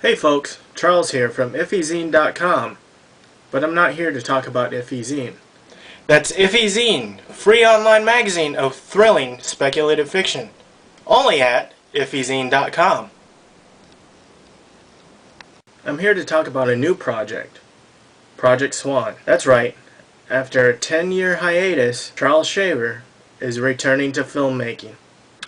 Hey folks, Charles here from ifyzine.com, but I'm not here to talk about ifyzine. That's ifyzine, free online magazine of thrilling speculative fiction, only at ifyzine.com. I'm here to talk about a new project, Project Swan. That's right, after a 10-year hiatus, Charles Shaver is returning to filmmaking.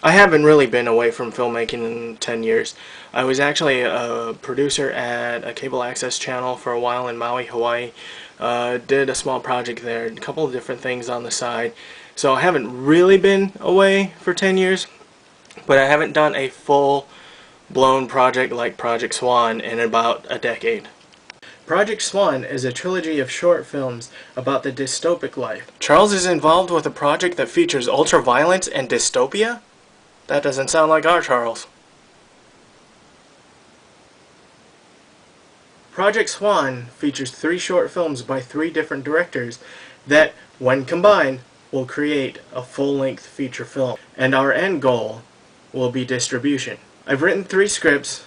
I haven't really been away from filmmaking in 10 years. I was actually a producer at a cable access channel for a while in Maui, Hawaii. Did a small project there, a couple of different things on the side. So I haven't really been away for 10 years, but I haven't done a full-blown project like Project Swan in about a decade. Project Swan is a trilogy of short films about the dystopic life. Charles is involved with a project that features ultra-violence and dystopia? That doesn't sound like our Charles. Project Swan features 3 short films by 3 different directors that, when combined, will create a full-length feature film. And our end goal will be distribution. I've written 3 scripts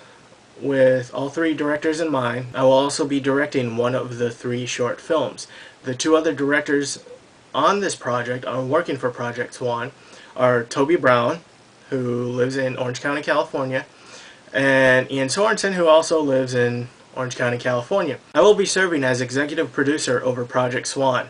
with all 3 directors in mind. I will also be directing one of the 3 short films. The 2 other directors on this project, working for Project Swan, are Toby who lives in Orange County, California, and Ian Sorensen, who also lives in Orange County, California. I will be serving as executive producer over Project Swan.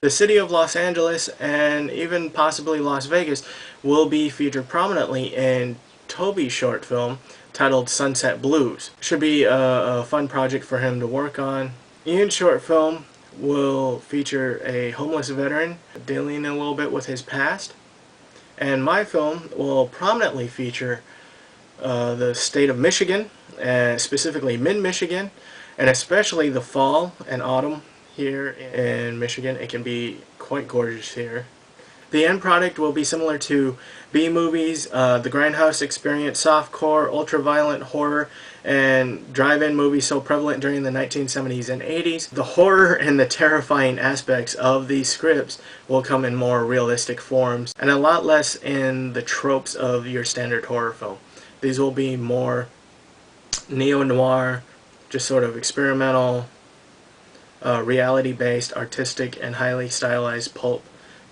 The city of Los Angeles and even possibly Las Vegas will be featured prominently in Toby's short film titled Sunset Blues. Should be a fun project for him to work on. Ian's short film will feature a homeless veteran dealing a little bit with his past. And my film will prominently feature the state of Michigan, specifically mid-Michigan, and especially the fall and autumn here in Michigan. It can be quite gorgeous here. The end product will be similar to B-movies, the Grindhouse experience, softcore, ultra-violent horror, and drive-in movies so prevalent during the 1970s and 80s. The horror and the terrifying aspects of these scripts will come in more realistic forms, and a lot less in the tropes of your standard horror film. These will be more neo-noir, just sort of experimental, reality-based, artistic, and highly stylized pulp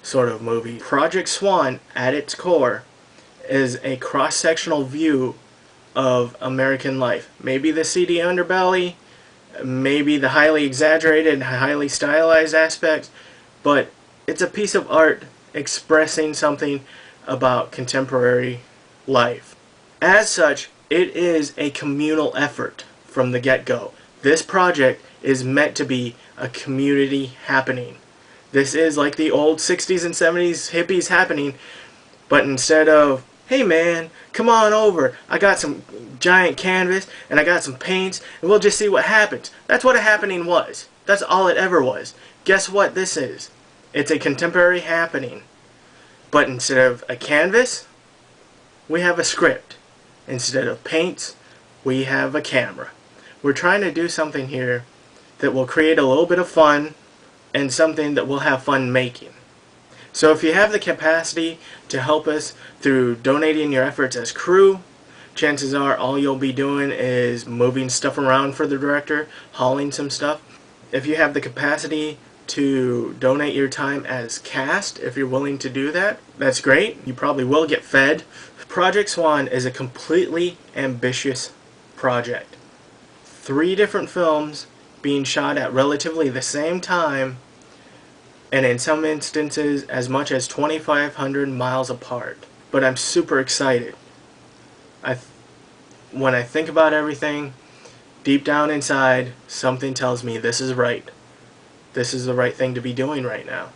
sort of movie. Project Swan, at its core, is a cross-sectional view of American life. Maybe the seedy underbelly, maybe the highly exaggerated and highly stylized aspects, but it's a piece of art expressing something about contemporary life. As such, it is a communal effort from the get-go. This project is meant to be a community happening. This is like the old 60s and 70s hippies happening, but instead of, hey man, come on over, I got some giant canvas and I got some paints and we'll just see what happens. That's what a happening was. That's all it ever was. Guess what this is? It's a contemporary happening. But instead of a canvas, we have a script. Instead of paints, we have a camera. We're trying to do something here that will create a little bit of fun and something that we'll have fun making. So if you have the capacity to help us through donating your efforts as crew, chances are all you'll be doing is moving stuff around for the director, hauling some stuff. If you have the capacity to donate your time as cast, if you're willing to do that, that's great. You probably will get fed. Project Swan is a completely ambitious project. 3 different films being shot at relatively the same time, and in some instances as much as 2,500 miles apart. But I'm super excited. When I think about everything, deep down inside, something tells me this is right. This is the right thing to be doing right now.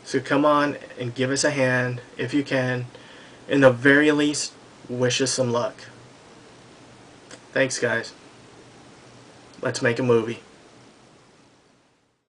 So come on and give us a hand if you can. In the very least, wish us some luck. Thanks guys. Let's make a movie.